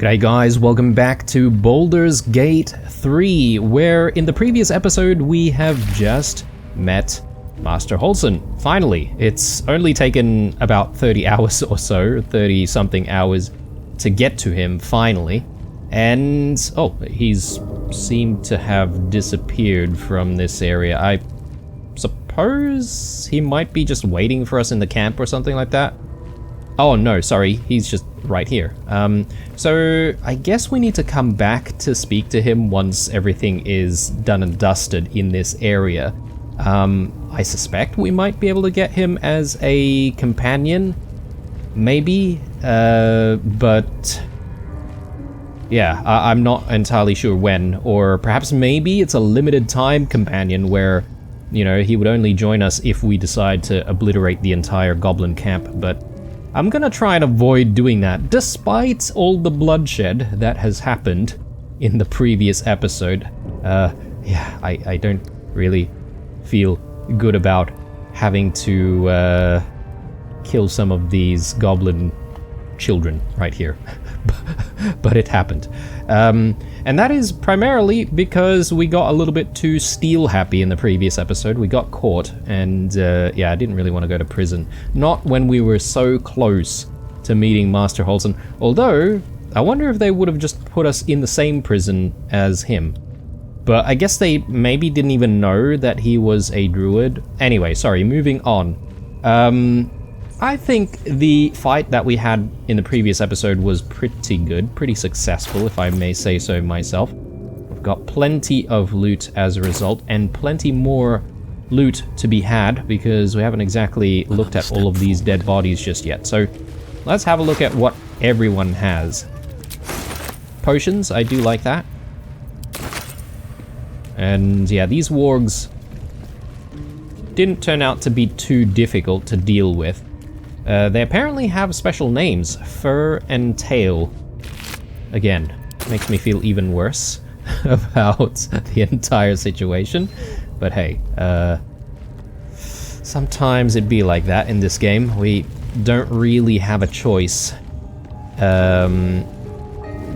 G'day guys, welcome back to Baldur's Gate 3, where in the previous episode we have just met Master Holson. Finally, it's only taken about 30 hours or so, 30 something hours to get to him finally. And, oh, he's seemed to have disappeared from this area. I suppose he might be just waiting for us in the camp or something like that. Oh no, sorry, he's just right here. So I guess we need to come back to speak to him once everything is done and dusted in this area. I suspect we might be able to get him as a companion, maybe, but yeah, I'm not entirely sure when, or perhaps maybe it's a limited time companion where, you know, he would only join us if we decide to obliterate the entire goblin camp, but I'm gonna try and avoid doing that, despite all the bloodshed that has happened in the previous episode. Yeah, I don't really feel good about having to kill some of these goblin children right here. But it happened. And that is primarily because we got a little bit too steel happy in the previous episode. We got caught, and yeah, I didn't really want to go to prison. Not when we were so close to meeting Master Holson. Although, I wonder if they would have just put us in the same prison as him. But I guess they maybe didn't even know that he was a druid. Anyway, sorry, moving on. I think the fight that we had in the previous episode was pretty good, pretty successful, if I may say so myself. We've got plenty of loot as a result, and plenty more loot to be had, because we haven't exactly looked at all of these dead bodies just yet. So let's have a look at what everyone has. Potions, I do like that. And yeah, these wargs didn't turn out to be too difficult to deal with. They apparently have special names, Fur and Tail. Again, makes me feel even worse about the entire situation. But hey, sometimes it'd be like that in this game. We don't really have a choice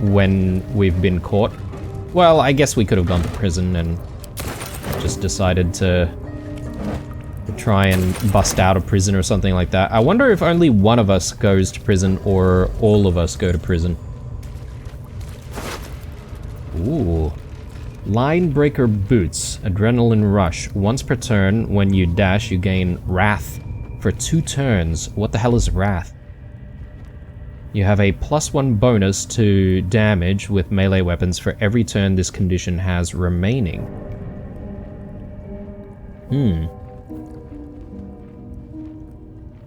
when we've been caught. Well, I guess we could have gone to prison and just decided to try and bust out of prison or something like that. I wonder if only one of us goes to prison or all of us go to prison. Ooh. Line Breaker Boots. Adrenaline Rush. Once per turn, when you dash, you gain Wrath for 2 turns. What the hell is Wrath? You have a +1 bonus to damage with melee weapons for every turn this condition has remaining.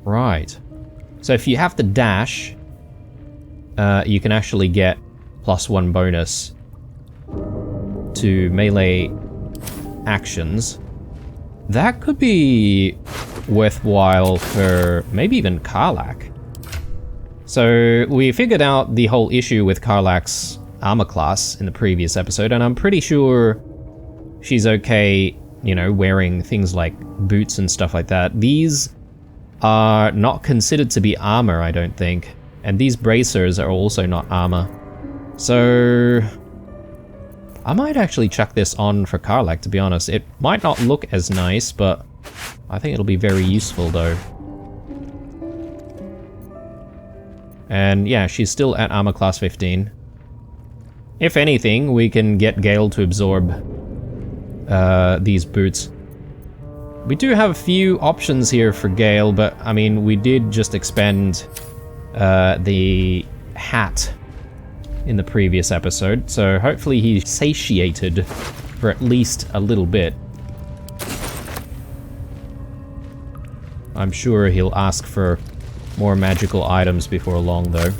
Right. So if you have to dash, you can actually get +1 bonus to melee actions. That could be worthwhile for maybe even Karlach. So we figured out the whole issue with Karlach's armor class in the previous episode, and I'm pretty sure she's okay, you know, wearing things like boots and stuff like that. These are not considered to be armor, I don't think. And these bracers are also not armor. So I might actually chuck this on for Karlach, to be honest. It might not look as nice, but I think it'll be very useful though. And yeah, she's still at armor class 15. If anything, we can get Gale to absorb these boots. We do have a few options here for Gale, but I mean, we did just expend the hat in the previous episode, so hopefully he's satiated for at least a little bit. I'm sure he'll ask for more magical items before long, though.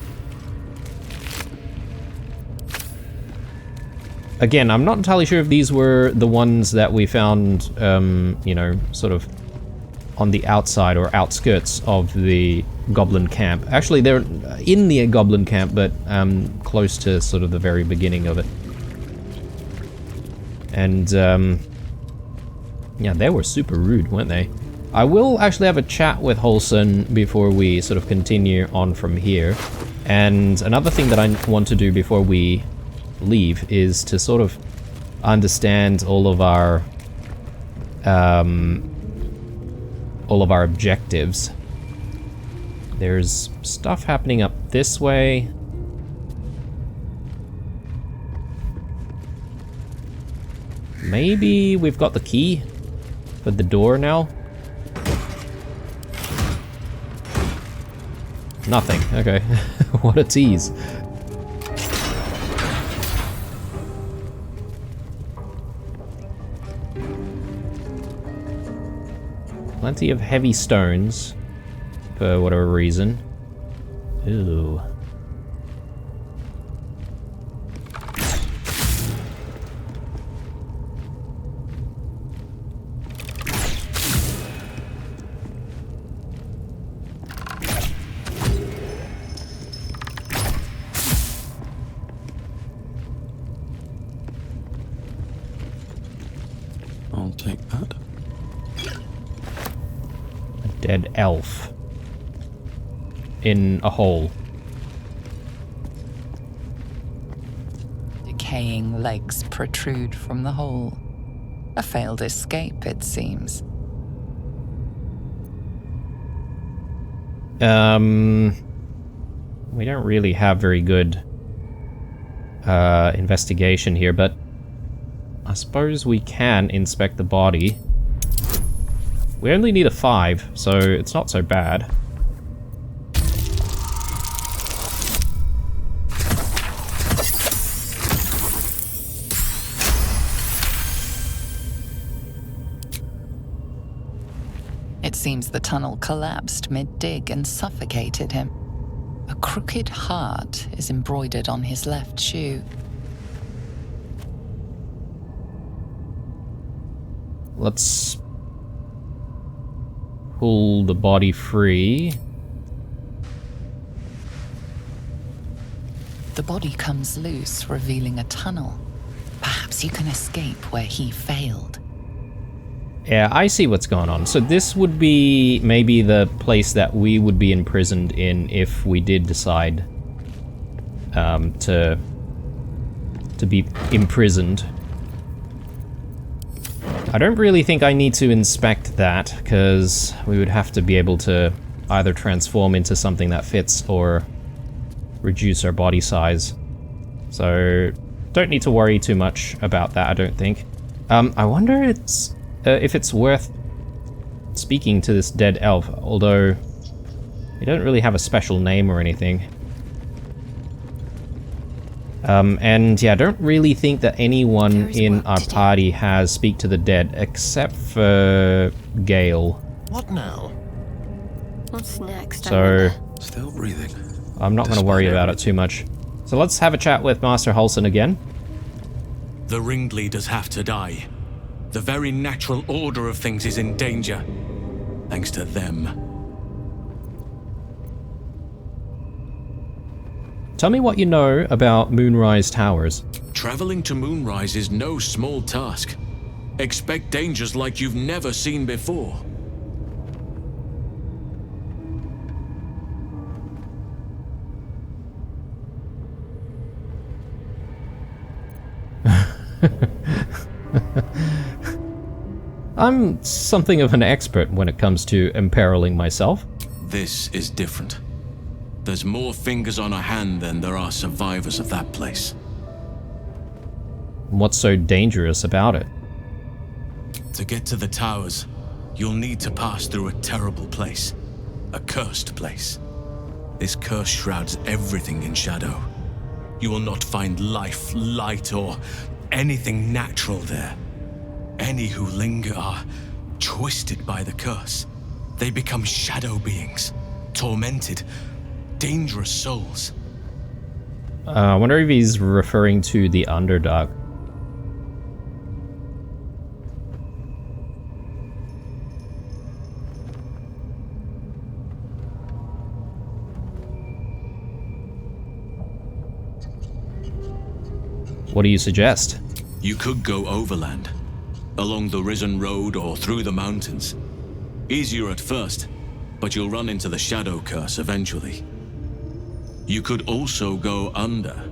Again, I'm not entirely sure if these were the ones that we found, you know, sort of on the outside or outskirts of the goblin camp. Actually, they're in the goblin camp, but close to sort of the very beginning of it. And, yeah, they were super rude, weren't they? I will actually have a chat with Holson before we sort of continue on from here. And another thing that I want to do before we leave is to sort of understand all of our objectives. There's stuff happening up this way. Maybe we've got the key for the door now? Nothing. Okay. What a tease. Plenty of heavy stones, for whatever reason. Ooh. I'll take that. Dead elf in a hole. Decaying legs protrude from the hole. A failed escape, it seems. We don't really have very good investigation here, but I suppose we can inspect the body. We only need a 5, so it's not so bad. It seems the tunnel collapsed mid-dig and suffocated him. A crooked heart is embroidered on his left shoe. Let's pull the body free. The body comes loose, revealing a tunnel. Perhaps you can escape where he failed. Yeah, I see what's going on. So this would be maybe the place that we would be imprisoned in if we did decide to be imprisoned. I don't really think I need to inspect that, because we would have to be able to either transform into something that fits or reduce our body size. So don't need to worry too much about that, I don't think. I wonder if it's worth speaking to this dead elf, although he don't really have a special name or anything. And yeah, I don't really think that anyone in our party has Speak to the Dead, except for Gale. What now? What's next? So, Still breathing. I'm not going to worry about it too much. So let's have a chat with Master Halsin again. The ringleaders have to die. The very natural order of things is in danger, thanks to them. Tell me what you know about Moonrise Towers. Traveling to Moonrise is no small task. Expect dangers like you've never seen before. I'm something of an expert when it comes to imperiling myself. This is different. There's more fingers on a hand than there are survivors of that place. What's so dangerous about it? To get to the towers, you'll need to pass through a terrible place. A cursed place. This curse shrouds everything in shadow. You will not find life, light, or anything natural there. Any who linger are twisted by the curse. They become shadow beings, tormented, dangerous souls. I wonder if he's referring to the Underdark. What do you suggest? You could go overland, along the Risen Road or through the mountains. Easier at first, but you'll run into the Shadow Curse eventually. You could also go under.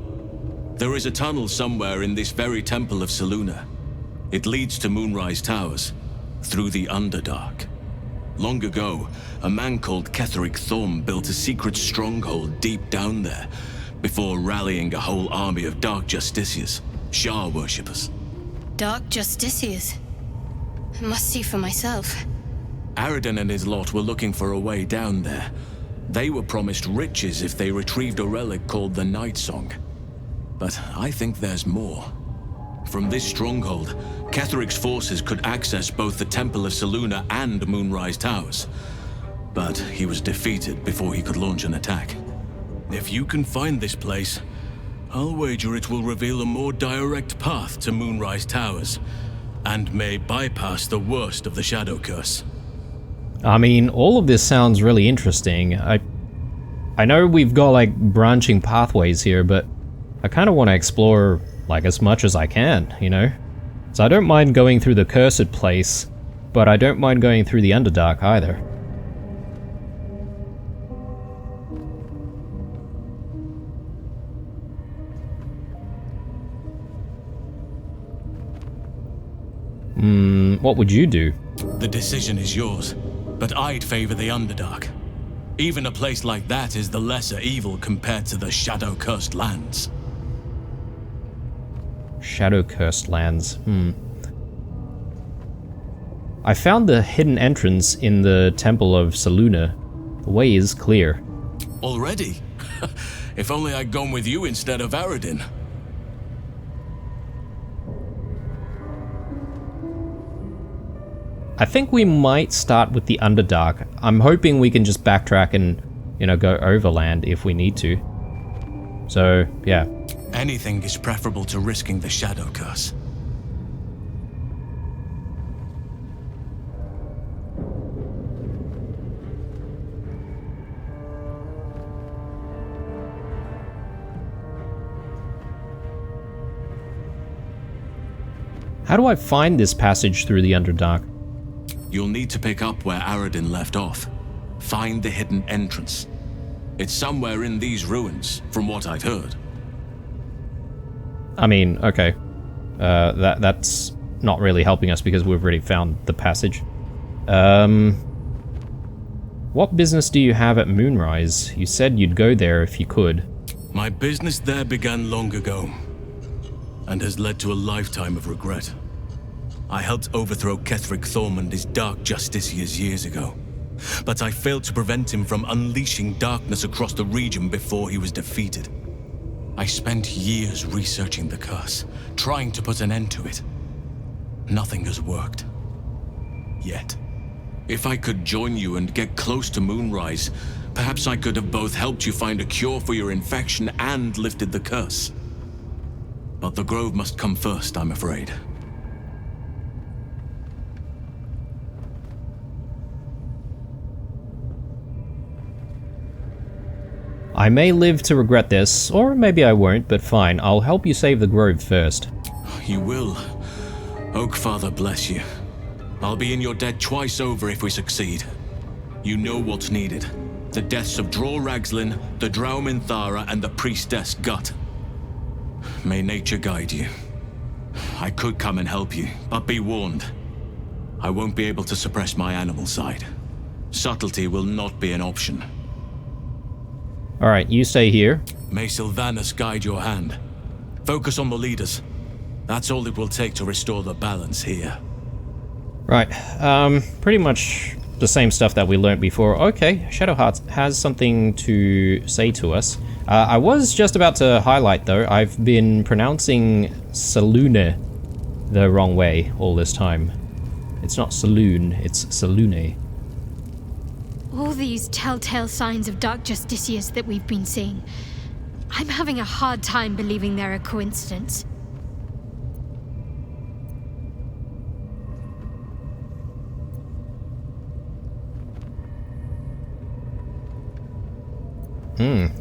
There is a tunnel somewhere in this very temple of Selûne. It leads to Moonrise Towers, through the Underdark. Long ago, a man called Ketheric Thorm built a secret stronghold deep down there, before rallying a whole army of Dark Justiciars, Shah worshippers. Dark Justiciars. I must see for myself. Aradin and his lot were looking for a way down there. They were promised riches if they retrieved a relic called the Night Song. But I think there's more. From this stronghold, Ketheric's forces could access both the Temple of Selûne and Moonrise Towers. But he was defeated before he could launch an attack. If you can find this place, I'll wager it will reveal a more direct path to Moonrise Towers, and may bypass the worst of the Shadow Curse. I mean, all of this sounds really interesting. I know we've got like branching pathways here, but I kind of want to explore like as much as I can, you know? So I don't mind going through the cursed place, but I don't mind going through the Underdark either. What would you do? The decision is yours, but I'd favor the Underdark. Even a place like that is the lesser evil compared to the Shadow-cursed lands. Shadow-cursed lands, I found the hidden entrance in the Temple of Selûne. The way is clear. Already? If only I'd gone with you instead of Aradin. I think we might start with the Underdark. I'm hoping we can just backtrack and, you know, go overland if we need to. So, yeah. Anything is preferable to risking the Shadow Curse. How do I find this passage through the Underdark? You'll need to pick up where Aradin left off. Find the hidden entrance. It's somewhere in these ruins, from what I've heard. I mean, okay. That's not really helping us because we've already found the passage. What business do you have at Moonrise? You said you'd go there if you could. My business there began long ago, and has led to a lifetime of regret. I helped overthrow Ketheric Thorm and his Dark Justiciars years ago, but I failed to prevent him from unleashing darkness across the region before he was defeated. I spent years researching the curse, trying to put an end to it. Nothing has worked. Yet. If I could join you and get close to Moonrise, perhaps I could have both helped you find a cure for your infection and lifted the curse. But the Grove must come first, I'm afraid. I may live to regret this, or maybe I won't, but fine, I'll help you save the Grove first. You will. Oakfather bless you. I'll be in your debt twice over if we succeed. You know what's needed. The deaths of Dror Ragzlin, the Drow Minthara, and the Priestess Gut. May nature guide you. I could come and help you, but be warned. I won't be able to suppress my animal side. Subtlety will not be an option. Alright, you stay here. May Sylvanas guide your hand. Focus on the leaders. That's all it will take to restore the balance here. Right, pretty much the same stuff that we learnt before. Okay, Shadowheart has something to say to us. I was just about to highlight though, I've been pronouncing Selûne the wrong way all this time. It's not Saloon, it's Selûne. All these telltale signs of Dark Justiciars that we've been seeing. I'm having a hard time believing they're a coincidence.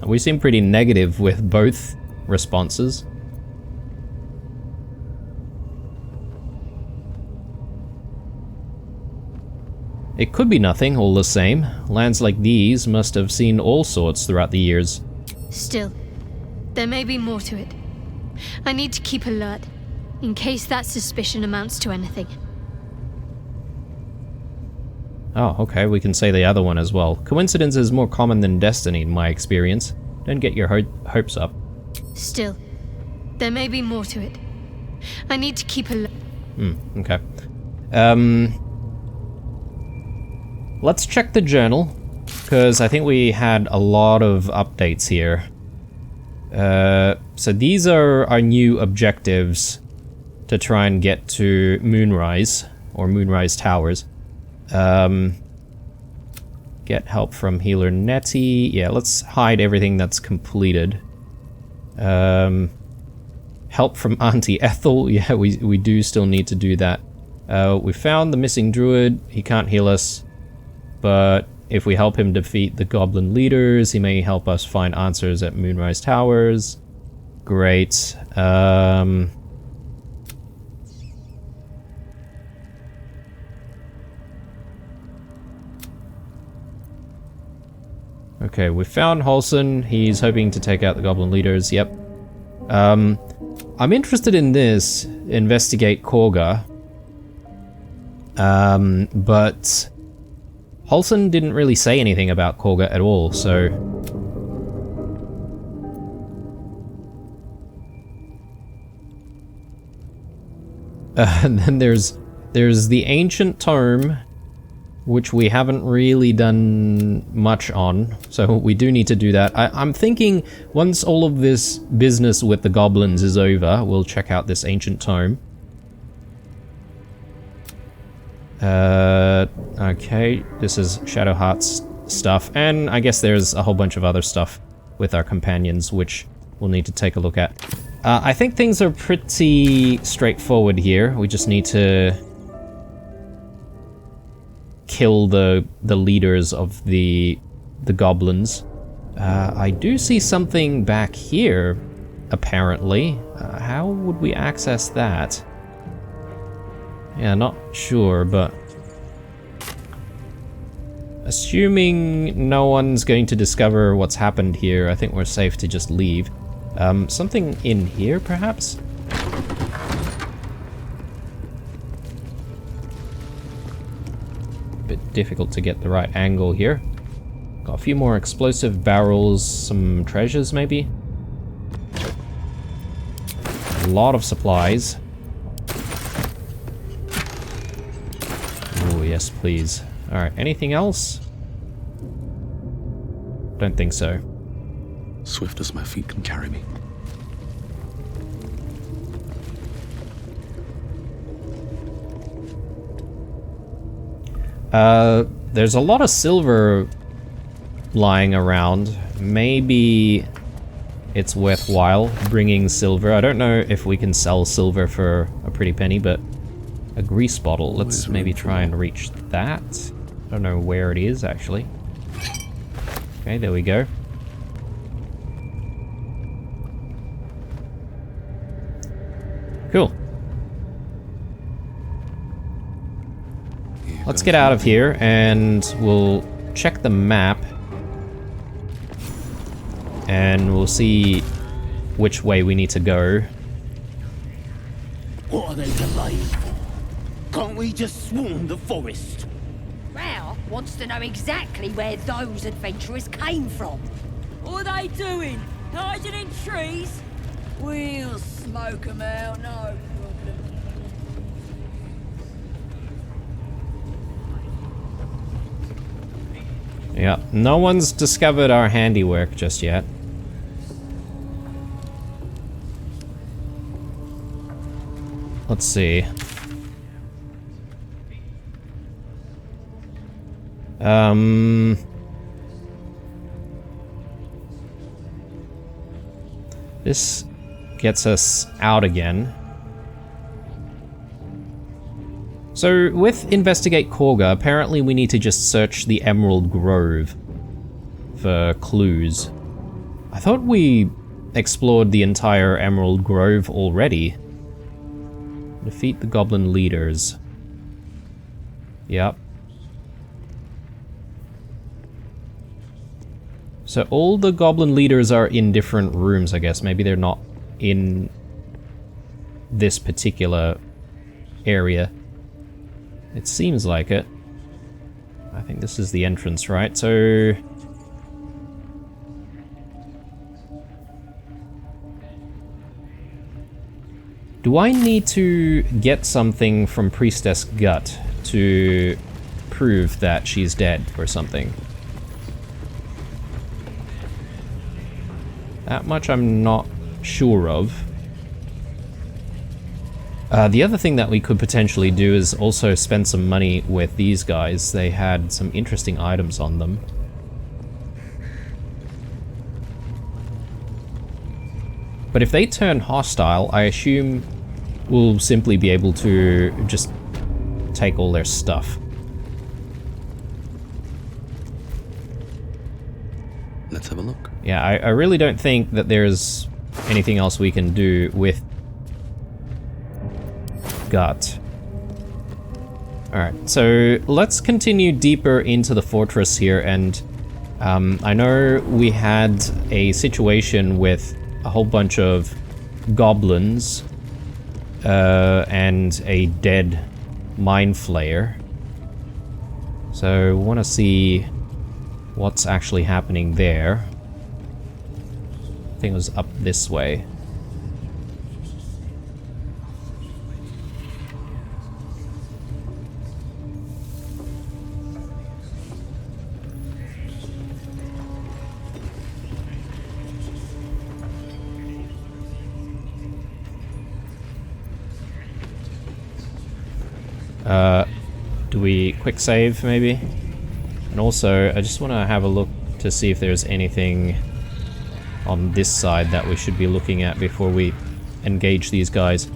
We seem pretty negative with both responses. It could be nothing, all the same. Lands like these must have seen all sorts throughout the years. Still, there may be more to it. I need to keep alert, in case that suspicion amounts to anything. Oh, okay, we can say the other one as well. Coincidence is more common than destiny in my experience. Don't get your hopes up. Still, there may be more to it. I need to keep alert. Okay. Let's check the journal, because I think we had a lot of updates here. So these are our new objectives to try and get to Moonrise, or Moonrise Towers. Get help from Healer Nettie. Yeah, let's hide everything that's completed. Help from Auntie Ethel. Yeah, we do still need to do that. We found the missing druid. He can't heal us, but if we help him defeat the goblin leaders, he may help us find answers at Moonrise Towers. Great. Okay, we found Halson. He's hoping to take out the goblin leaders. Yep. I'm interested in this. Investigate Korga. But Halson didn't really say anything about Korga at all, so... and then there's the Ancient Tome, which we haven't really done much on, so we do need to do that. I'm thinking once all of this business with the goblins is over, we'll check out this Ancient Tome. Okay, this is Shadowheart's stuff, and I guess there's a whole bunch of other stuff with our companions, which we'll need to take a look at. I think things are pretty straightforward here. We just need to kill the leaders of the goblins. I do see something back here, apparently. How would we access that? Yeah, not sure, but... assuming no one's going to discover what's happened here, I think we're safe to just leave. Something in here, perhaps? Bit difficult to get the right angle here. Got a few more explosive barrels, some treasures maybe? A lot of supplies. Oh, yes, please. Alright, anything else? Don't think so. Swift as my feet can carry me. There's a lot of silver lying around. Maybe it's worthwhile bringing silver. I don't know if we can sell silver for a pretty penny, but a grease bottle. Let's maybe try and reach that. I don't know where it is, actually. Okay, there we go. Cool. Let's get out of here, and we'll check the map. And we'll see which way we need to go. What are they delaying for? Can't we just swarm the forest? Rao wants to know exactly where those adventurers came from. What are they doing? Hiding in trees? We'll smoke 'em out, no problem. Yeah, no one's discovered our handiwork just yet. Let's see. This gets us out again. So, with Investigate Korga, apparently we need to just search the Emerald Grove for clues. I thought we explored the entire Emerald Grove already. Defeat the goblin leaders. Yep. So all the goblin leaders are in different rooms, I guess. Maybe they're not in this particular area. It seems like it. I think this is the entrance, right? So... do I need to get something from Priestess Gut to prove that she's dead or something? That much I'm not sure of. The other thing that we could potentially do is also spend some money with these guys. They had some interesting items on them. But if they turn hostile, I assume we'll simply be able to just take all their stuff. Let's have a look. Yeah, I really don't think that there's anything else we can do with Gut. Alright, so let's continue deeper into the fortress here, and I know we had a situation with a whole bunch of goblins and a dead mind flayer. So we want to see what's actually happening there. I think it was up this way. Do we quick save maybe? And also, I just want to have a look to see if there's anything on this side that we should be looking at before we engage these guys.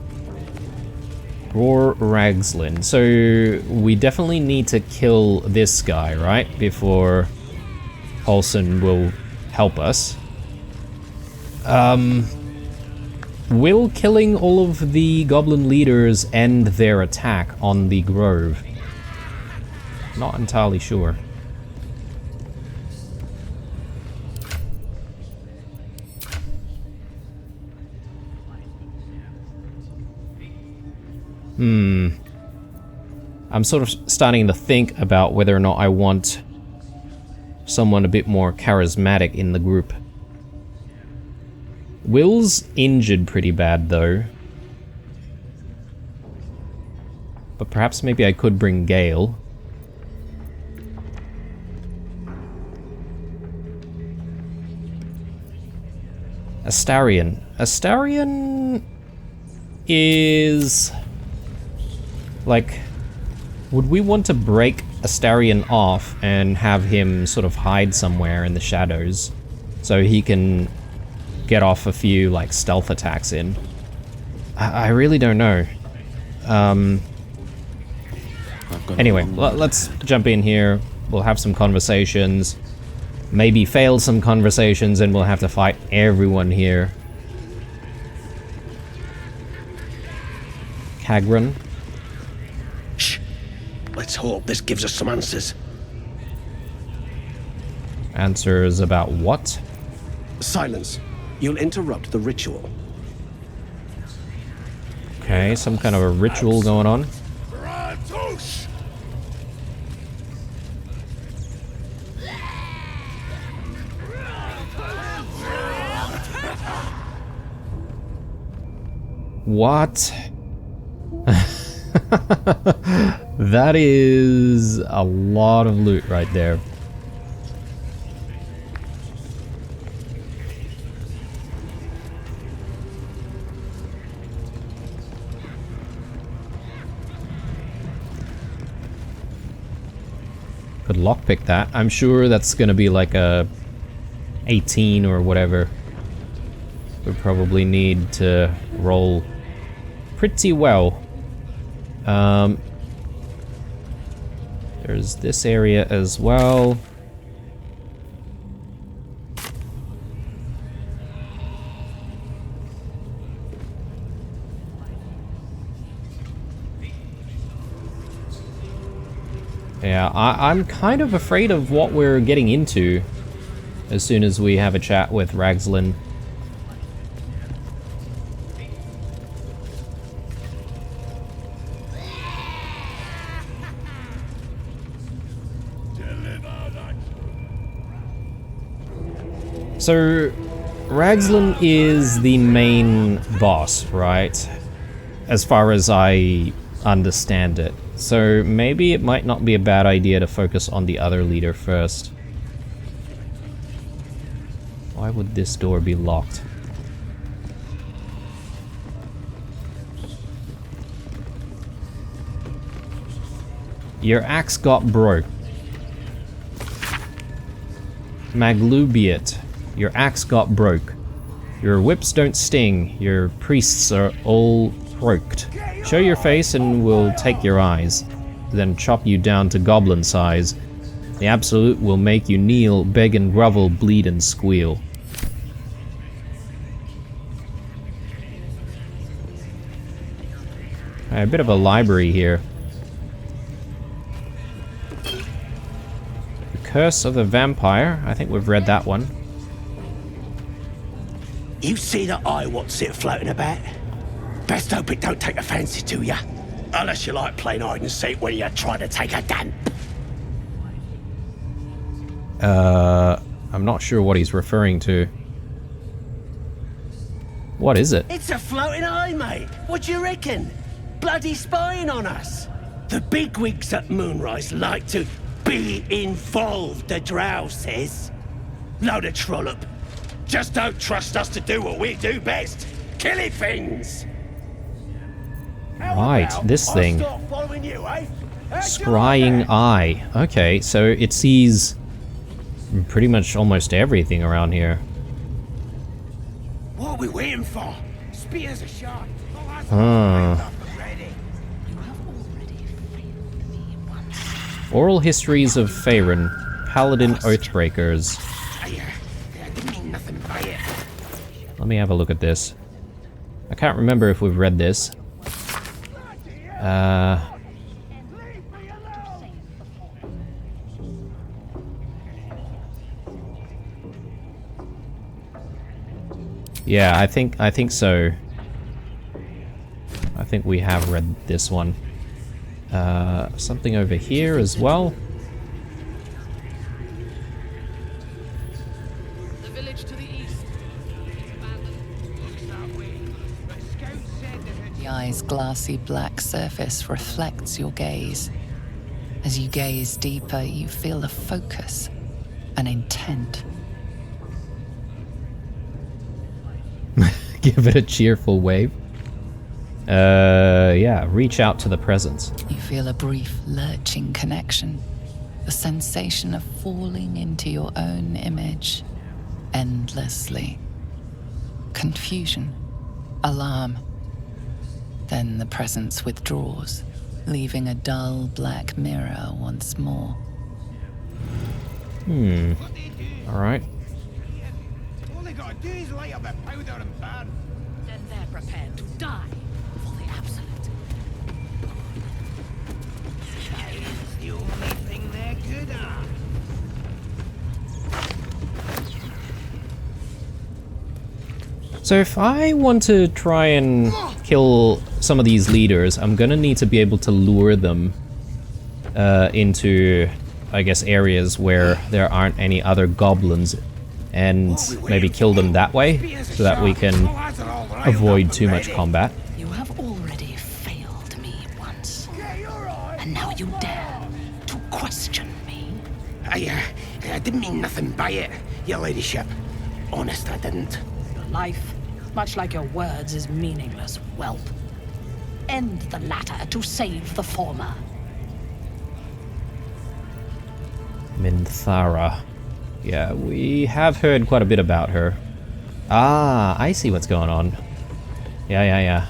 Roar Ragslin. So we definitely need to kill this guy, right? Before Paulson will help us. Will killing all of the goblin leaders end their attack on the grove? Not entirely sure. I'm sort of starting to think about whether or not I want someone a bit more charismatic in the group. Will's injured pretty bad though. But perhaps maybe I could bring Gale. Astarion. Astarion is... like... would we want to break Astarion off and have him sort of hide somewhere in the shadows so he can get off a few like stealth attacks in? I really don't know. Anyway, let's jump in here. We'll have some conversations. Maybe fail some conversations and we'll have to fight everyone here. Kagran. Shh. Let's hope this gives us some answers. Answers about what? Silence. You'll interrupt the ritual. Okay, some kind of a ritual going on. What? That is a lot of loot right there. Could lockpick that. I'm sure that's gonna be like a 18 or whatever. We probably need to roll pretty well. There's this area as well. Yeah, I'm kind of afraid of what we're getting into. as soon as we have a chat with Ragzlin. So, Ragzlin is the main boss, right? As far as I understand it. So maybe it might not be a bad idea to focus on the other leader first. Why would this door be locked? Your axe got broke. Maglubiet. Your axe got broke. Your whips don't sting. Your priests are all croaked. Show your face and we'll take your eyes. Then chop you down to goblin size. The absolute will make you kneel, beg and grovel, bleed and squeal. A bit of a library here. The Curse of the Vampire. I think we've read that one. You see that eye what's it floating about? Best hope it don't take a fancy to ya. Unless you like playing hide and seek when you try to take a damp. I'm not sure what he's referring to. What is it? It's a floating eye, mate. What do you reckon? Bloody spying on us. The bigwigs at Moonrise like to be involved, the drow says. Load of trollop. Just don't trust us to do what we do best. Killing things. Right, this thing. Stop following you, eh? Scrying eye. Okay, so it sees pretty much almost everything around here. What are we waiting for? Spears are shot. Oral histories of Faerun, Paladin Oathbreakers. I didn't mean nothing by it. Let me have a look at this. I can't remember if we've read this. Yeah, I think so. I think we have read this one. Something over here as well. The village to the east. The eye's glassy black surface reflects your gaze. As you gaze deeper, you feel a focus, an intent. Give it a cheerful wave. Yeah, reach out to the presence. You feel a brief lurching connection, the sensation of falling into your own image endlessly. Confusion, alarm. Then the presence withdraws, leaving a dull black mirror once more. Alright. All they gotta do is light up a powder and burn. Then they're prepared to die for the absolute. That is the only thing they're good at. So if I want to try and kill some of these leaders, I'm gonna need to be able to lure them into, I guess, areas where there aren't any other goblins, and maybe kill them that way, so that we can avoid too much combat. You have already failed me once. And now you dare to question me. I didn't mean nothing by it, your ladyship. Honest, I didn't. Your life, much like your words, is meaningless, whelp. End the latter to save the former. Minthara. Yeah, we have heard quite a bit about her. Ah, I see what's going on. Yeah.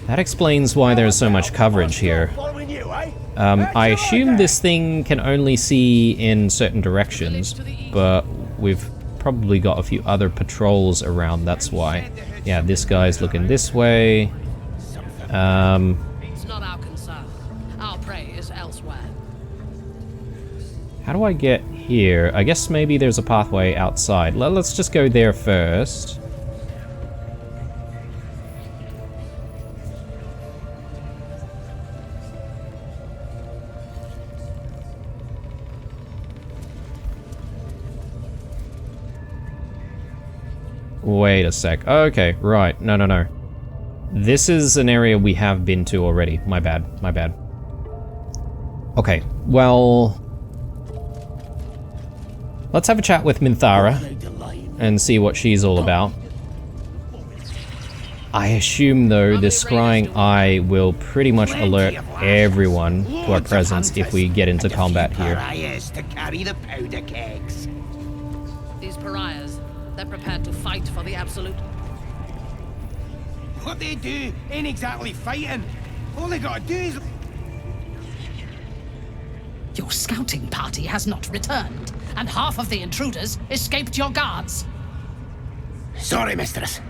That explains why there's so much coverage here. I assume this thing can only see in certain directions, but we've probably got a few other patrols around, that's why. Yeah, this guy's looking this way. It's not our concern. Our prey is elsewhere. How do I get here. I guess maybe there's a pathway outside. Let's just go there first. Wait a sec. Okay, right. No. This is an area we have been to already. My bad. Okay, well... let's have a chat with Minthara and see what she's all about. I assume, though, the scrying eye will pretty much alert everyone to our presence if we get into combat here. To carry the powder kegs. These pariahs, they're prepared to fight for the Absolute. What they do ain't exactly fighting. All they gotta do is... Your scouting party has not returned, and half of the intruders escaped your guards. Sorry, mistress.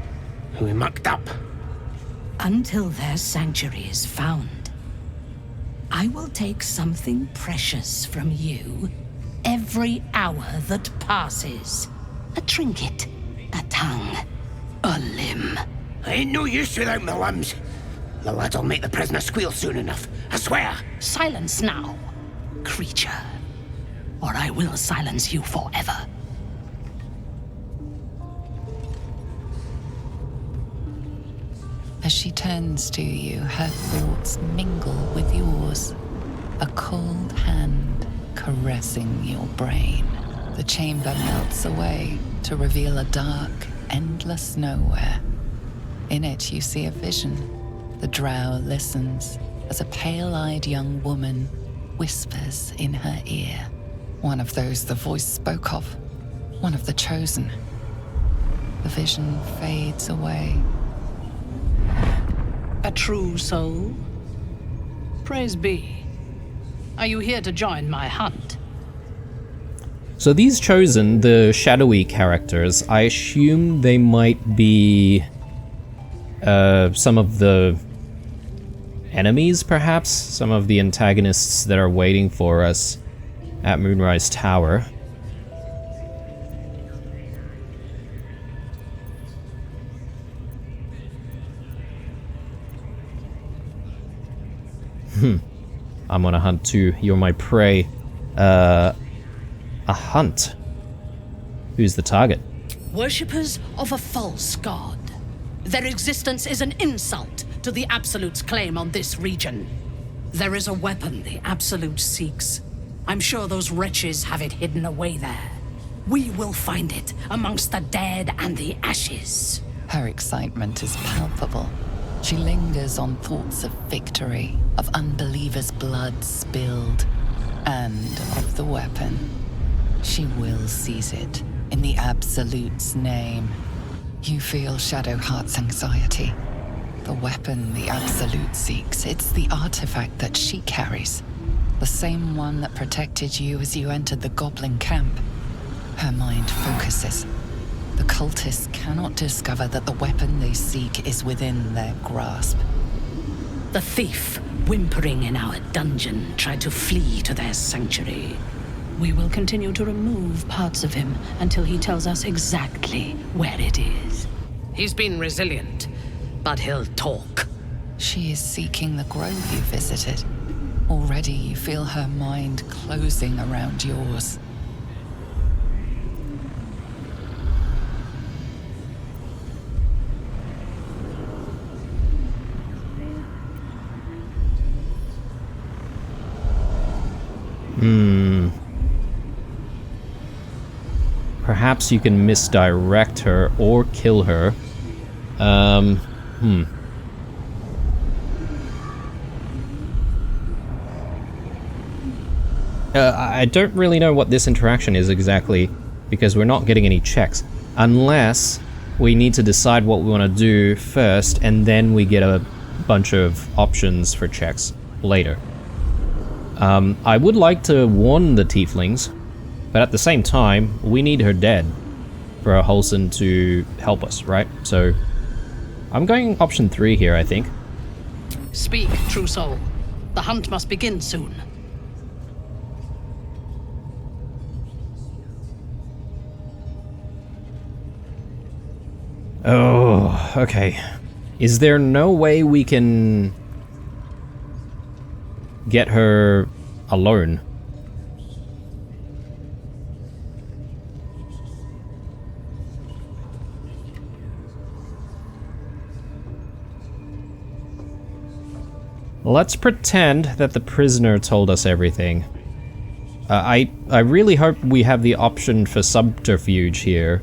We mucked up. Until their sanctuary is found, I will take something precious from you every hour that passes. A trinket, a tongue, a limb. I ain't no use without my limbs. The lads'll make the prisoner squeal soon enough, I swear. Silence now, creature, or I will silence you forever. As she turns to you, her thoughts mingle with yours. A cold hand caressing your brain. The chamber melts away to reveal a dark, endless nowhere. In it, you see a vision. The drow listens as a pale-eyed young woman whispers in her ear. One of those the voice spoke of. One of the chosen. The vision fades away. A true soul? Praise be. Are you here to join my hunt? So these chosen, the shadowy characters, I assume they might be some of the enemies, perhaps? Some of the antagonists that are waiting for us at Moonrise Tower. I'm on a hunt too. You're my prey. A hunt? Who's the target? Worshippers of a false god. Their existence is an insult to the Absolute's claim on this region. There is a weapon the Absolute seeks. I'm sure those wretches have it hidden away there. We will find it amongst the dead and the ashes. Her excitement is palpable. She lingers on thoughts of victory, of unbelievers' blood spilled, and of the weapon. She will seize it, in the Absolute's name. You feel Shadowheart's anxiety. The weapon the Absolute seeks, it's the artifact that she carries. The same one that protected you as you entered the Goblin camp. Her mind focuses. The cultists cannot discover that the weapon they seek is within their grasp. The thief, whimpering in our dungeon, tried to flee to their sanctuary. We will continue to remove parts of him until he tells us exactly where it is. He's been resilient, but he'll talk. She is seeking the grove you visited. Already you feel her mind closing around yours. Perhaps you can misdirect her or kill her. I don't really know what this interaction is exactly, because we're not getting any checks. Unless we need to decide what we want to do first, and then we get a bunch of options for checks later. I would like to warn the tieflings, but at the same time, we need her dead for Wholesome to help us, right? So, I'm going option 3 here, I think. Speak, true soul. The hunt must begin soon. Oh, okay. Is there no way we can get her alone? Let's pretend that the prisoner told us everything. I really hope we have the option for subterfuge here.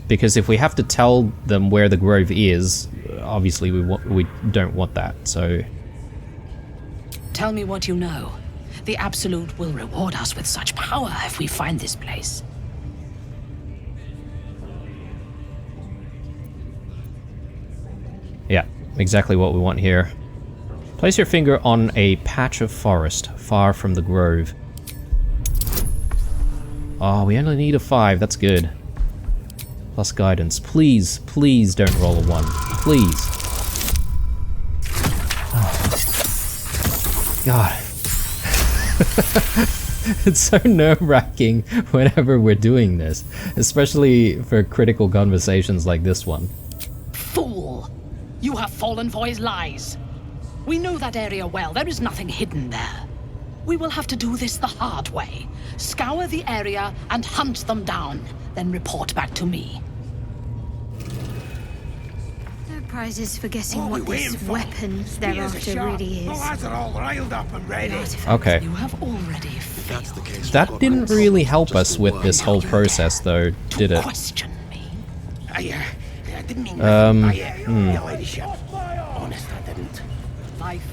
Because if we have to tell them where the grove is, obviously we don't want that, so... Tell me what you know. The Absolute will reward us with such power if we find this place. Yeah, exactly what we want here. Place your finger on a patch of forest far from the grove. Oh, we only need a 5, that's good. Plus guidance. Please, please don't roll a 1. Please. Oh. God. It's so nerve-wracking whenever we're doing this. Especially for critical conversations like this one. Fool! You have fallen for his lies. We know that area well. There is nothing hidden there. We will have to do this the hard way. Scour the area and hunt them down, then report back to me. No prizes for guessing what this weapon they're after really is. Okay. You have already failed. That didn't really help us with this whole process, though, did it? Question me. I didn't mean ladyship. Honest, I didn't. Life,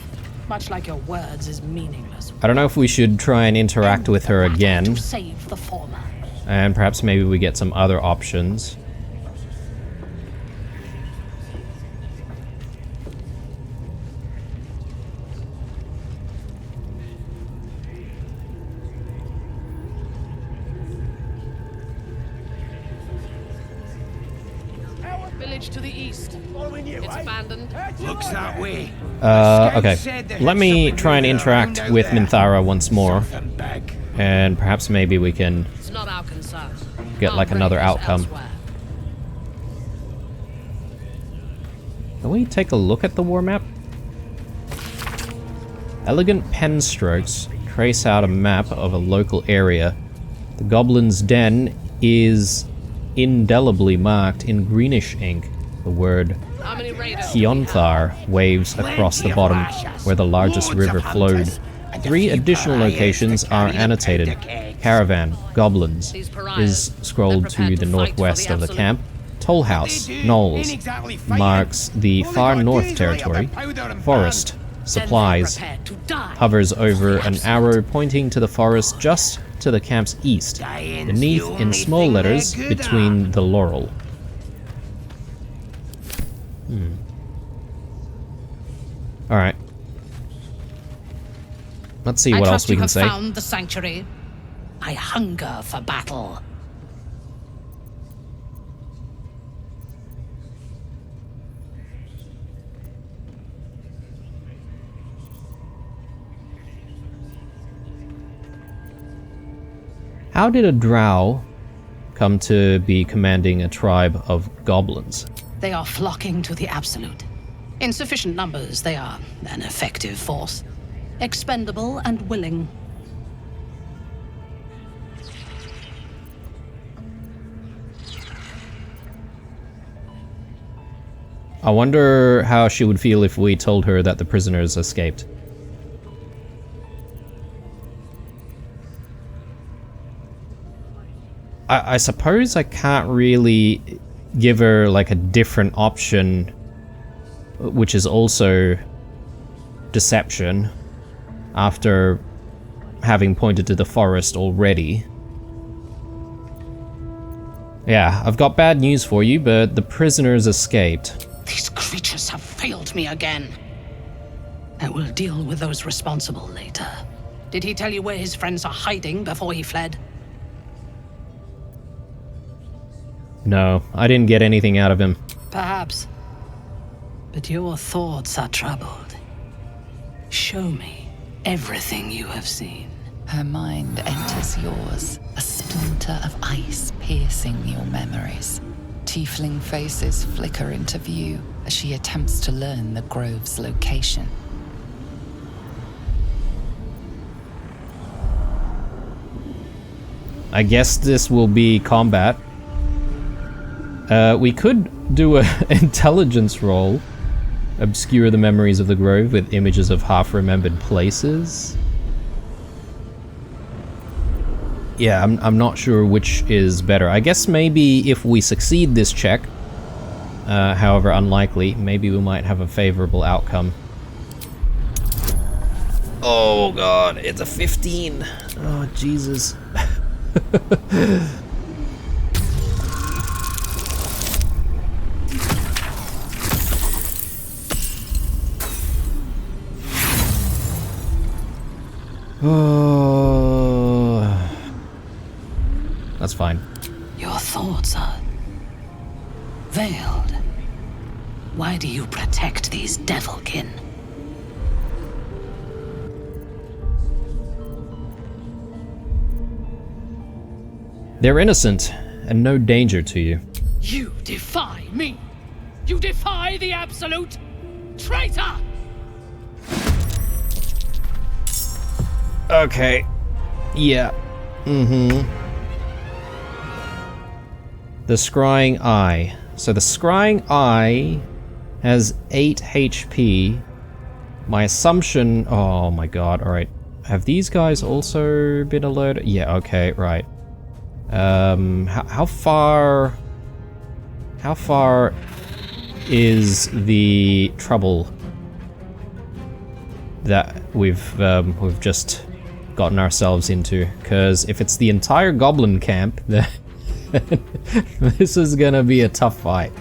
much like your words, is meaningless. I don't know if we should try and interact with her again. To save the former. And perhaps maybe we get some other options. Village to the east. It's abandoned. Looks that way. Okay. Let me try and interact with Minthara once more. And perhaps maybe we can It's not our concern. get like another outcome. Can we take a look at the war map? Elegant pen strokes trace out a map of a local area. The Goblin's Den is indelibly marked in greenish ink. The word Kionthar waves across the bottom where the largest river flowed. 3 additional locations are annotated. Caravan, Goblins, is scrolled to the northwest of the camp. Toll House, Knolls, marks the far north territory. Forest, Supplies, hovers over an arrow pointing to the forest just to the camp's east. Beneath, in small letters, between the laurel. Alright. Let's see what else we can say. I found the sanctuary. I hunger for battle. How did a drow come to be commanding a tribe of goblins? They are flocking to the Absolute. In sufficient numbers, they are an effective force. Expendable and willing. I wonder how she would feel if we told her that the prisoners escaped. I suppose I can't really give her like a different option, which is also deception, after having pointed to the forest already. Yeah, I've got bad news for you, but the prisoners escaped. These creatures have failed me again. I will deal with those responsible later. Did he tell you where his friends are hiding before he fled? No, I didn't get anything out of him. Perhaps. But your thoughts are troubled. Show me everything you have seen. Her mind enters yours, a splinter of ice piercing your memories. tiefling faces flicker into view as she attempts to learn the grove's location. I guess this will be combat. We could do an intelligence roll. Obscure the memories of the grove with images of half-remembered places. Yeah, I'm not sure which is better. I guess maybe if we succeed this check, however unlikely, maybe we might have a favorable outcome. Oh god, it's a 15. Oh, Jesus. Oh, that's fine. Your thoughts are veiled. Why do you protect these devilkin? They're innocent and no danger to you. You defy me! You defy the Absolute! Traitor! Okay. Yeah. Mm-hmm. The Scrying Eye. So the Scrying Eye has 8 HP. My assumption... Oh my god, alright. Have these guys also been alerted? Yeah, okay, right. How far is the trouble that we've just gotten ourselves into? Because if it's the entire goblin camp, then this is gonna be a tough fight.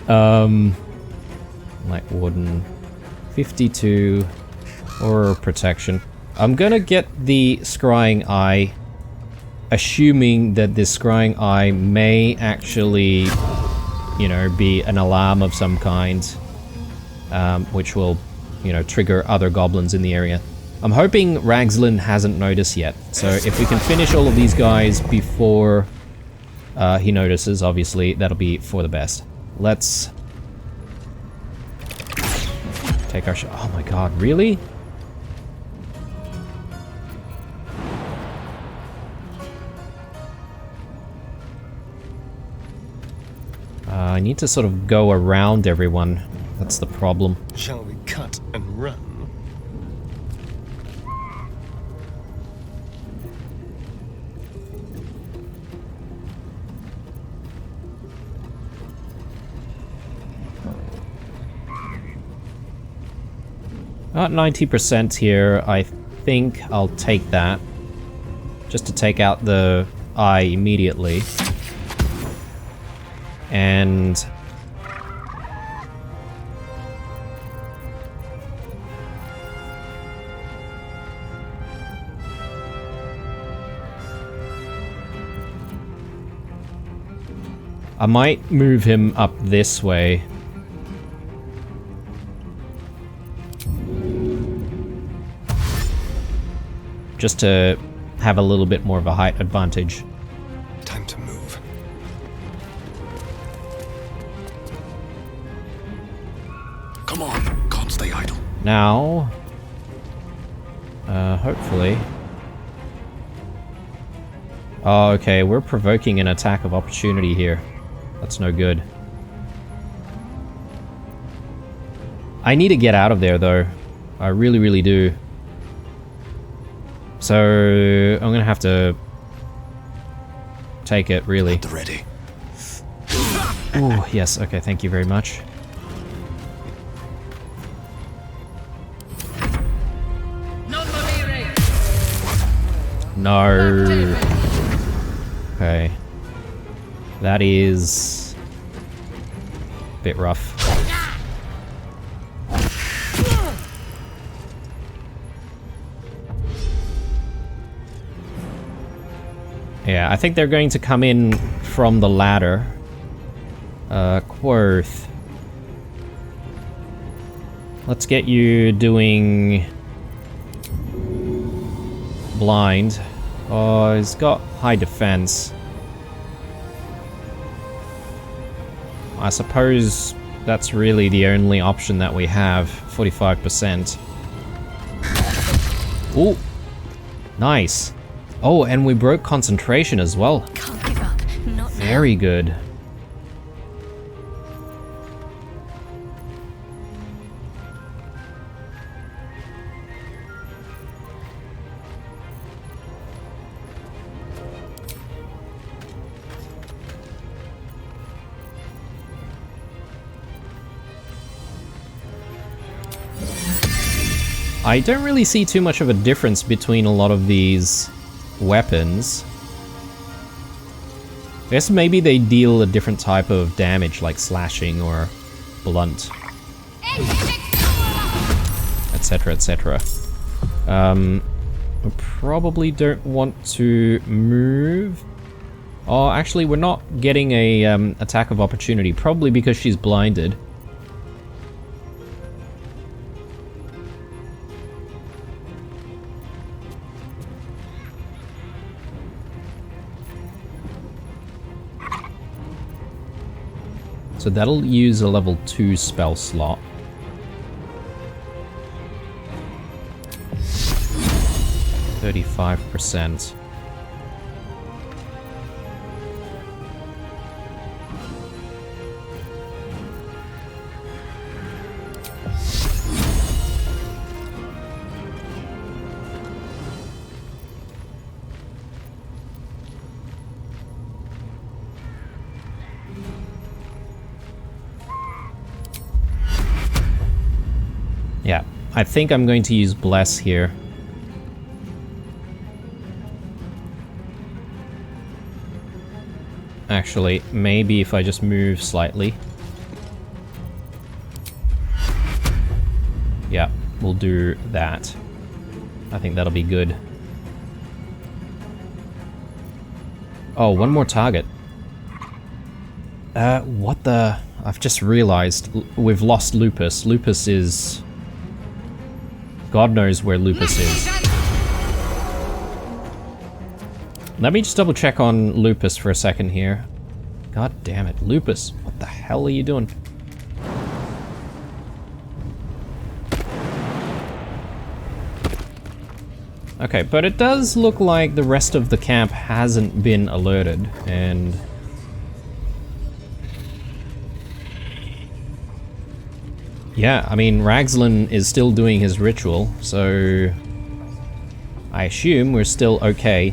Light Warden, 52, or protection. I'm gonna get the Scrying Eye, assuming that this Scrying Eye may actually, you know, be an alarm of some kind, which will, you know, trigger other goblins in the area. I'm hoping Ragslin hasn't noticed yet, so if we can finish all of these guys before he notices, obviously, that'll be for the best. Let's take our shot. Oh my god, really? I need to sort of go around everyone. That's the problem. Shall we cut and run? About 90% here. I think I'll take that. Just to take out the eye immediately. And I might move him up this way. Just to have a little bit more of a height advantage. Time to move. Come on, can't stay idle. Now, hopefully. Oh, okay, we're provoking an attack of opportunity here. That's no good. I need to get out of there, though. I really, really do. So, I'm gonna have to take it, really. Ready. Oh, yes, okay, thank you very much. No. Okay. That is a bit rough. Yeah, I think they're going to come in from the ladder. Quoth. Let's get you doing blind. Oh, he's got high defense. I suppose that's really the only option that we have. 45%. Ooh. Nice. Oh, and we broke concentration as well. Can't give up. Not Very good. I don't really see too much of a difference between a lot of these weapons. I guess maybe they deal a different type of damage, like slashing or blunt, etc, etc. We probably don't want to move. Oh, actually, we're not getting a attack of opportunity, probably because she's blinded. So that'll use a level 2 spell slot. %. Yeah, I think I'm going to use Bless here. Actually, maybe if I just move slightly. Yeah, we'll do that. I think that'll be good. Oh, one more target. What the... I've just realized we've lost Lupus. Lupus is... God knows where Lupus is. Let me just double check on Lupus for a second here. God damn it, Lupus. What the hell are you doing? Okay, but it does look like the rest of the camp hasn't been alerted, and... yeah, I mean, Ragzlin is still doing his ritual, so... I assume we're still okay.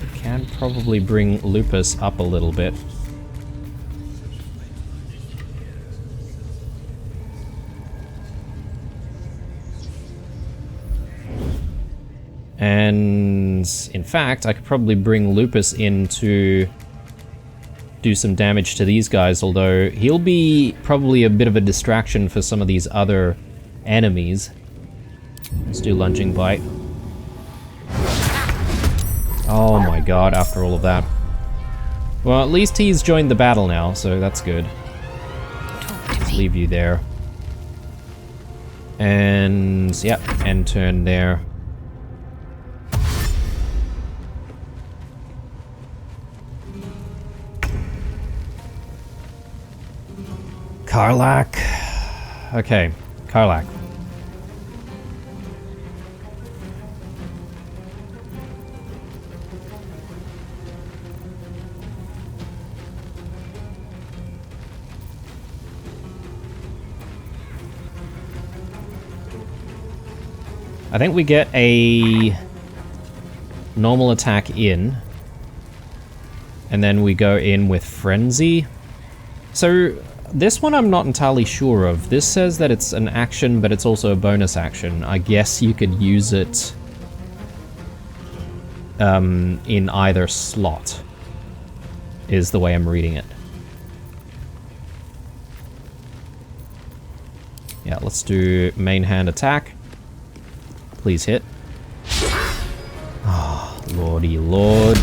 We can probably bring Lupus up a little bit. And... in fact, I could probably bring Lupus in to... do some damage to these guys, although he'll be probably a bit of a distraction for some of these other enemies. Let's do Lunging Bite. Oh my god, after all of that. Well, at least he's joined the battle now, so that's good. Let's leave you there. And, yep, end turn there. Karlach. Okay, Karlach. I think we get a normal attack in, and then we go in with Frenzy. So this one I'm not entirely sure of. This says that it's an action, but it's also a bonus action. I guess you could use it in either slot, is the way I'm reading it. Yeah, let's do main hand attack. Please hit. Oh, lordy lord.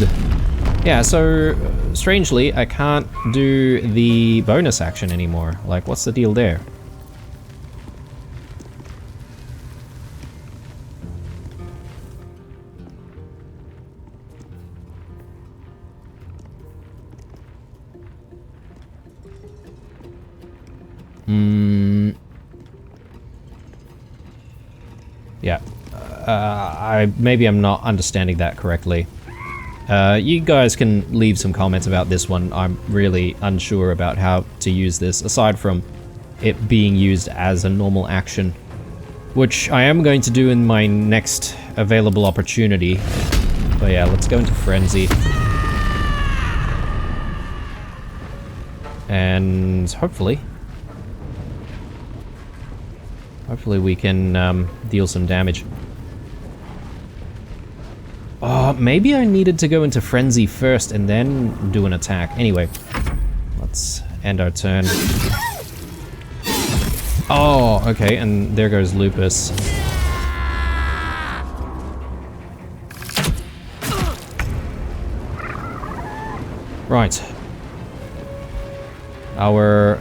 Yeah, so strangely, I can't do the bonus action anymore. Like, what's the deal there? Yeah. Maybe I'm not understanding that correctly. You guys can leave some comments about this one. I'm really unsure about how to use this, aside from it being used as a normal action, which I am going to do in my next available opportunity. But yeah, let's go into Frenzy. And hopefully we can deal some damage. Maybe I needed to go into Frenzy first and then do an attack. Anyway, let's end our turn. Oh, okay, and there goes Lupus. Right. Our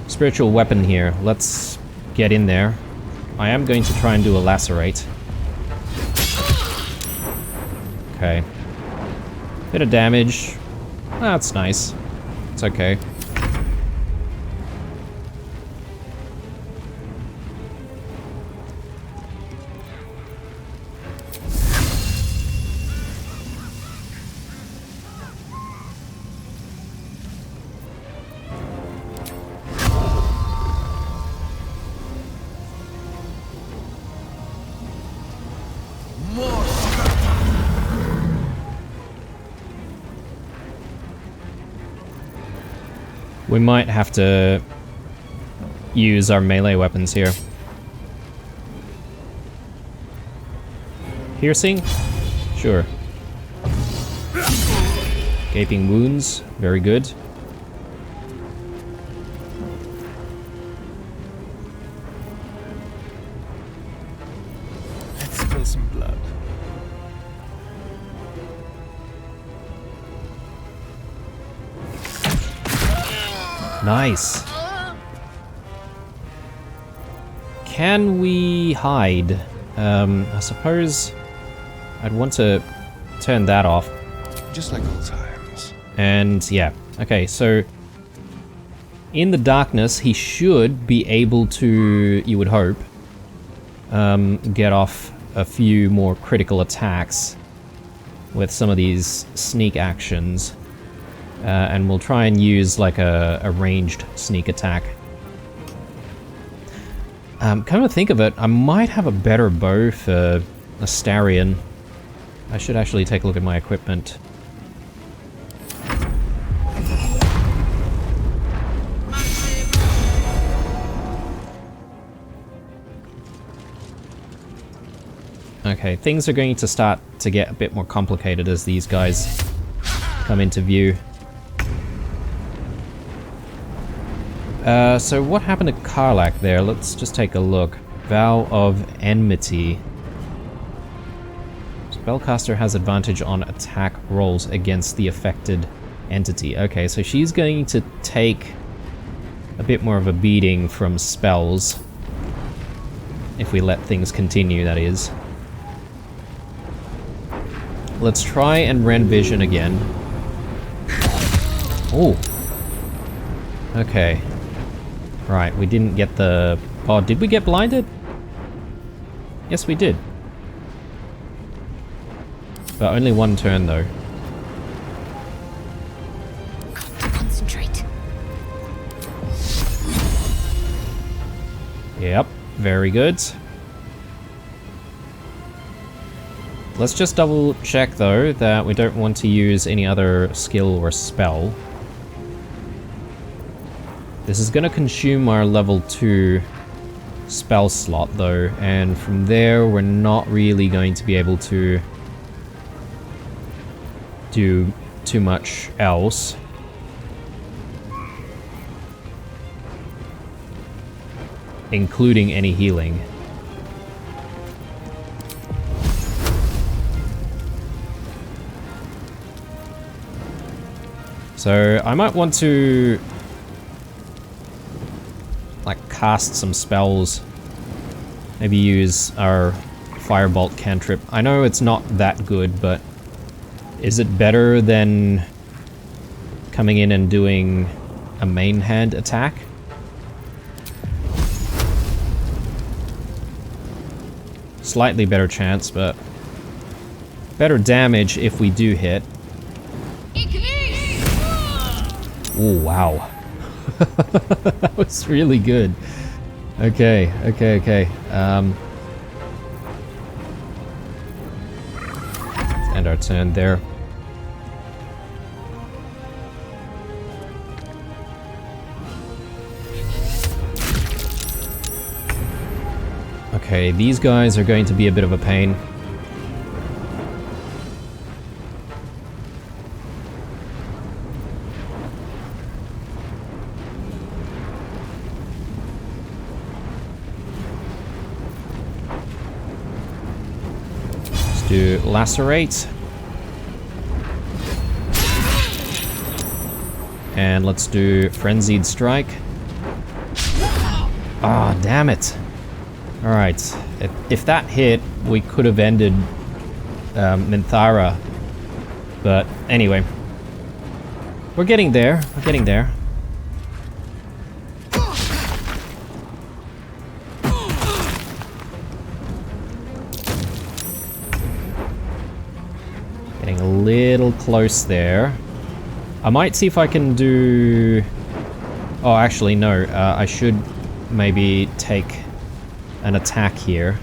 spiritual weapon here. Let's get in there. I am going to try and do a lacerate. Okay. Bit of damage. That's nice. It's okay. We might have to use our melee weapons here. Piercing? Sure. Gaping wounds, very good. Let's spill some blood. Nice. Can we hide? I suppose I'd want to turn that off. Just like old times. And yeah, okay, so in the darkness, he should be able to, you would hope, get off a few more critical attacks with some of these sneak actions. And we'll try and use like a ranged sneak attack. Come to think of it, I might have a better bow for Astarion. I should actually take a look at my equipment. Okay, things are going to start to get a bit more complicated as these guys come into view. So what happened to Karlach there? Let's just take a look. Vow of Enmity. Spellcaster has advantage on attack rolls against the affected entity. Okay, so she's going to take a bit more of a beating from spells. If we let things continue, that is. Let's try and rend vision again. Oh. Okay. Right, we didn't get the... Oh, did we get blinded? Yes, we did. But only one turn, though. Got to concentrate. Yep, very good. Let's just double check, though, that we don't want to use any other skill or spell. This is going to consume our level 2 spell slot, though, and from there we're not really going to be able to do too much else. Including any healing. So I might want to like cast some spells. Maybe use our Firebolt cantrip. I know it's not that good, but is it better than coming in and doing a main hand attack. Slightly better chance, but better damage if we do hit. Oh, wow. That was really good. Okay. Let's end our turn there. Okay, these guys are going to be a bit of a pain. Let's do lacerate. And let's do frenzied strike. Ah, oh, damn it. Alright, if that hit, we could have ended Minthara. But anyway. We're getting there. Getting a little close there. I might see if I can do... Oh, actually, no. I should maybe take an attack here.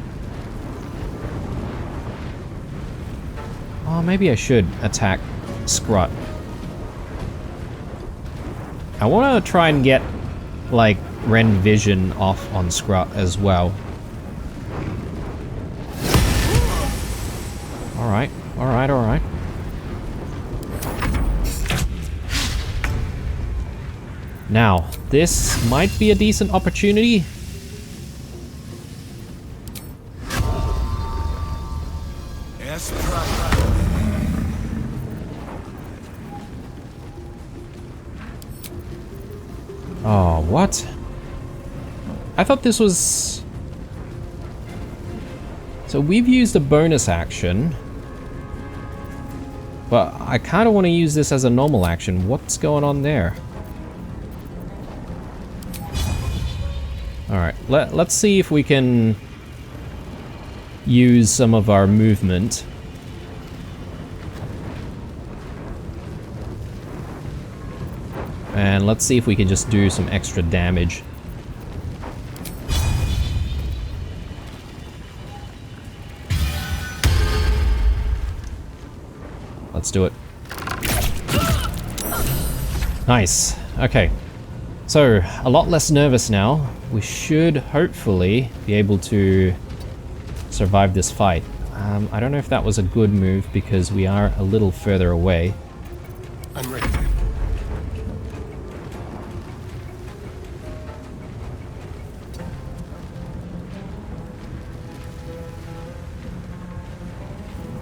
Oh, maybe I should attack Scrut. I want to try and get, like, Ren Vision off on Scrut as well. Alright. Now, this might be a decent opportunity. Oh, what? I thought this was... So we've used a bonus action. But I kind of want to use this as a normal action. What's going on there? Alright, let's see if we can use some of our movement. And let's see if we can just do some extra damage. Let's do it. Nice. Okay. So, a lot less nervous now. We should hopefully be able to survive this fight. I don't know if that was a good move because we are a little further away. I'm ready.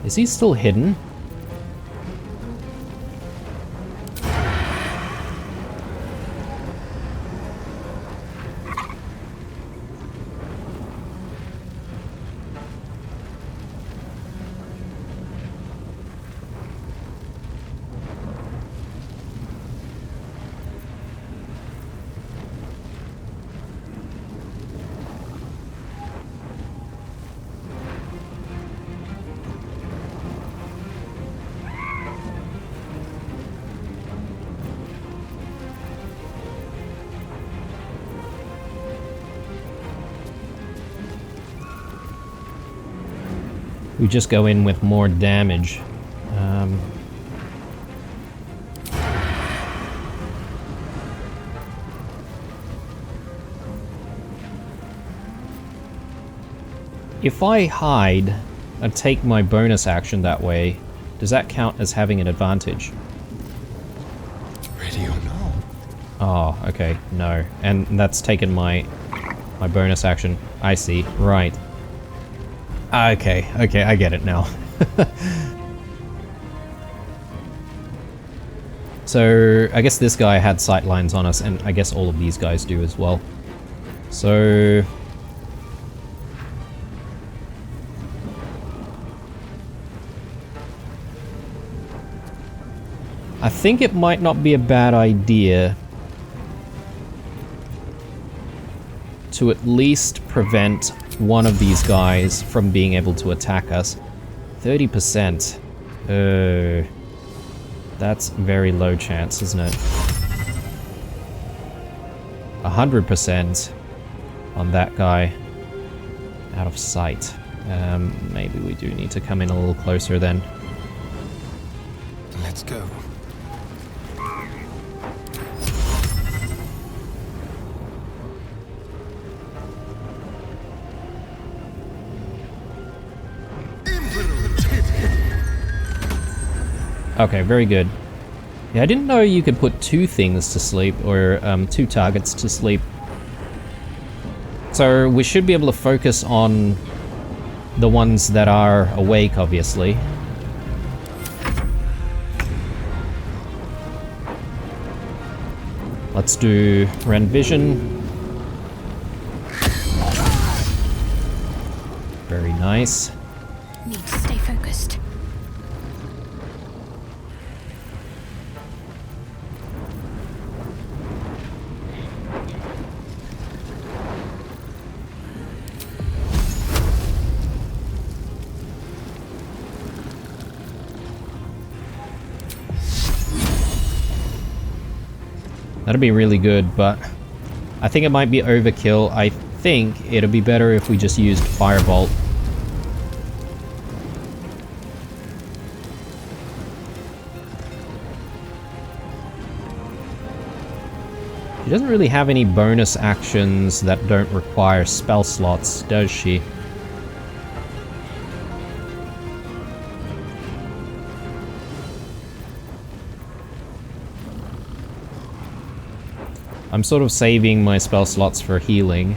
Is he still hidden? We just go in with more damage. If I hide and take my bonus action that way, does that count as having an advantage? Ready or no? Oh, okay, no. And that's taken my bonus action. I see, right. Okay, I get it now. So, I guess this guy had sight lines on us, and I guess all of these guys do as well. So... I think it might not be a bad idea to at least prevent one of these guys from being able to attack us. 30%. That's very low chance, isn't it? 100% on that guy. Out of sight. Maybe we do need to come in a little closer then. Let's go. Okay, very good. Yeah, I didn't know you could put two things to sleep, or two targets to sleep. So we should be able to focus on the ones that are awake, obviously. Let's do Ren Vision. Very nice. Need to stay focused. That'd be really good, but I think it might be overkill. I think it'd be better if we just used Firebolt. She doesn't really have any bonus actions that don't require spell slots, does she? I'm sort of saving my spell slots for healing.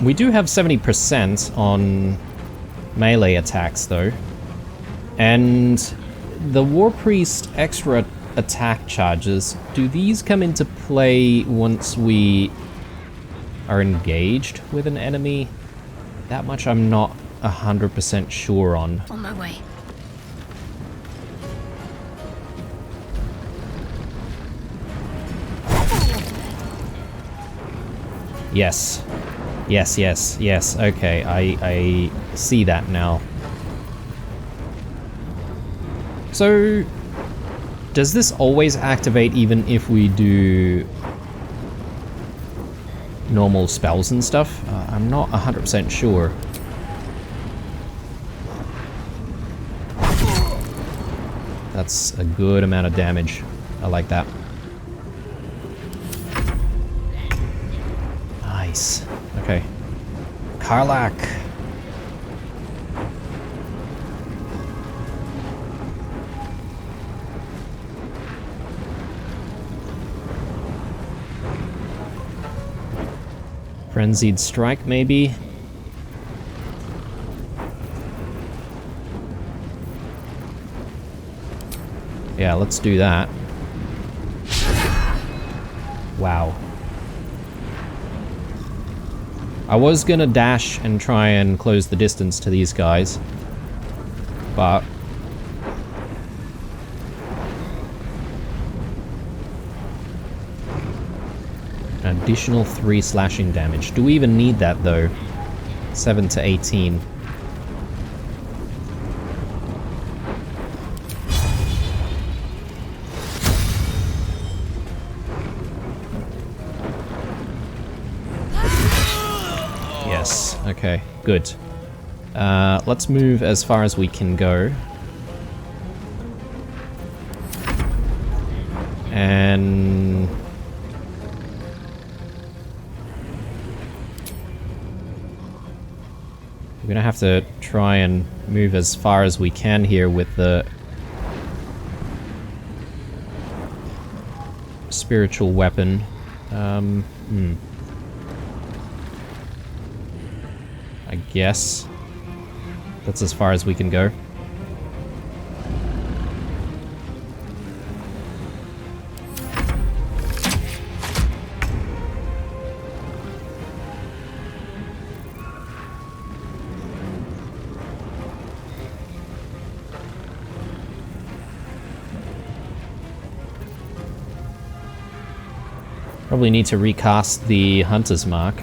We do have 70% on melee attacks, though. And the War Priest extra attack charges, do these come into play once we are engaged with an enemy? That much I'm not 100% sure on. On my way. Yes. Yes, yes, yes. Okay, I see that now. So, does this always activate even if we do normal spells and stuff? I'm not 100% sure. That's a good amount of damage. I like that. Nice. Okay. Karlak. Frenzied Strike, maybe? Yeah, let's do that. Wow. I was gonna dash and try and close the distance to these guys, but an additional 3 slashing damage. Do we even need that though? 7 to 18. Yes, okay, good. Let's move as far as we can go. And we're gonna have to try and move as far as we can here with the spiritual weapon. I guess that's as far as we can go. Probably need to recast the Hunter's Mark.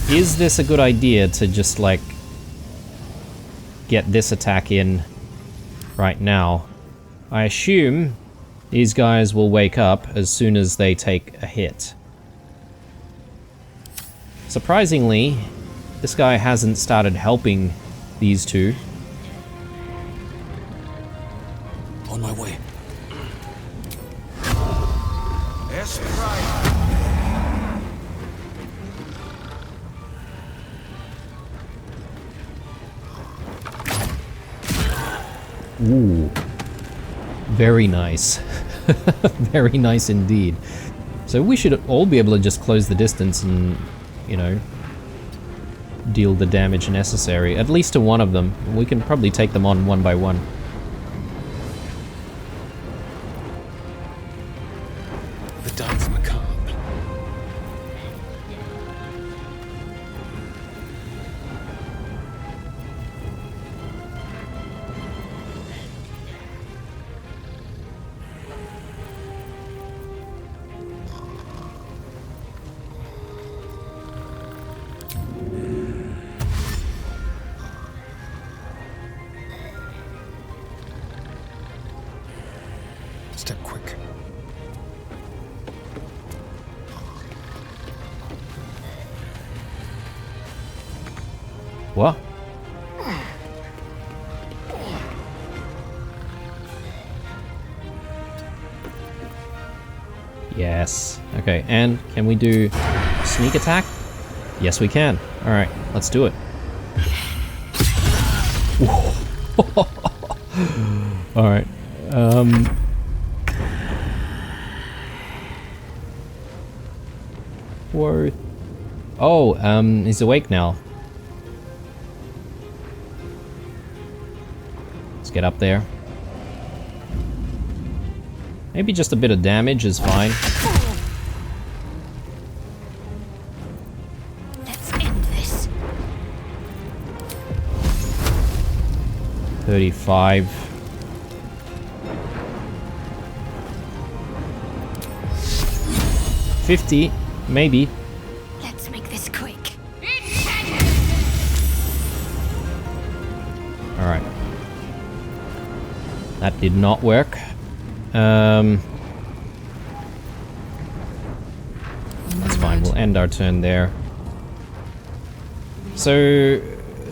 Is this a good idea to just, like, get this attack in right now? I assume these guys will wake up as soon as they take a hit. Surprisingly, this guy hasn't started helping these two. On my way. Ooh. Very nice. Very nice indeed. So we should all be able to just close the distance and, you know, deal the damage necessary. At least to one of them. We can probably take them on one by one. The dance macabre. Step quick. What? Yes. Okay, and can we do sneak attack? Yes, we can. Alright, let's do it. Alright. Whoa. Oh, he's awake now. Let's get up there. Maybe just a bit of damage is fine. Let's end this. 35. 50, maybe. Let's make this quick. Alright. That did not work. That's fine, we'll end our turn there. So,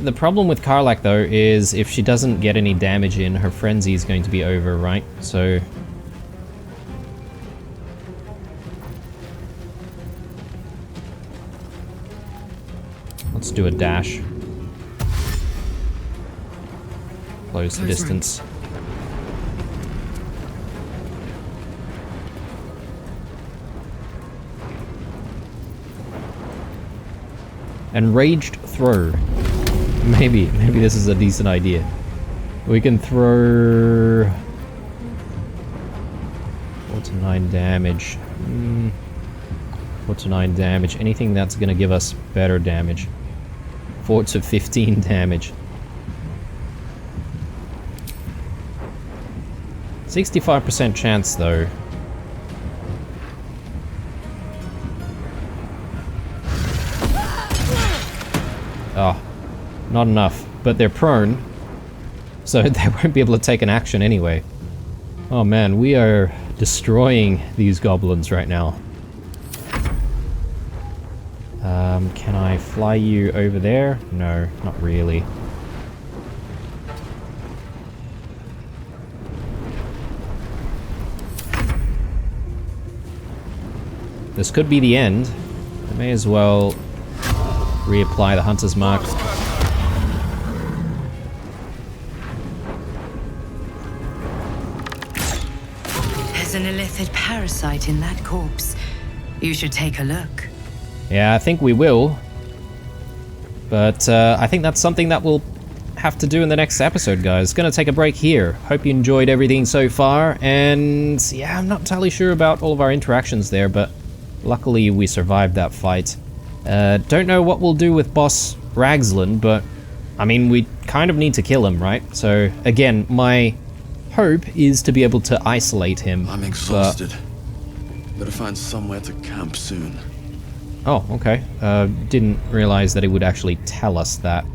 the problem with Karlach though is if she doesn't get any damage in, her frenzy is going to be over, right? So... let's do a dash. Close the distance. And raged throw. Maybe this is a decent idea. We can throw 4 to 9 damage. 4 to 9 damage. Anything that's gonna give us better damage. 4 to 15 damage. 65% chance though. Oh, not enough. But they're prone, so they won't be able to take an action anyway. Oh man, we are destroying these goblins right now. Can I fly you over there? No, not really. This could be the end. I may as well reapply the Hunter's Mark. There's an illithid parasite in that corpse. You should take a look. Yeah, I think we will. But I think that's something that we'll have to do in the next episode, guys. Gonna take a break here. Hope you enjoyed everything so far. And yeah, I'm not entirely sure about all of our interactions there, but luckily we survived that fight. Don't know what we'll do with Boss Ragsland, but I mean, we kind of need to kill him, right? So again, my hope is to be able to isolate him. I'm exhausted. Better find somewhere to camp soon. Oh, okay. Didn't realize that it would actually tell us that.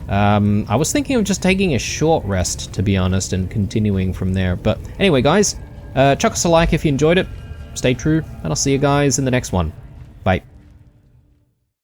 I was thinking of just taking a short rest, to be honest, and continuing from there. But anyway, guys, chuck us a like if you enjoyed it. Stay true, and I'll see you guys in the next one.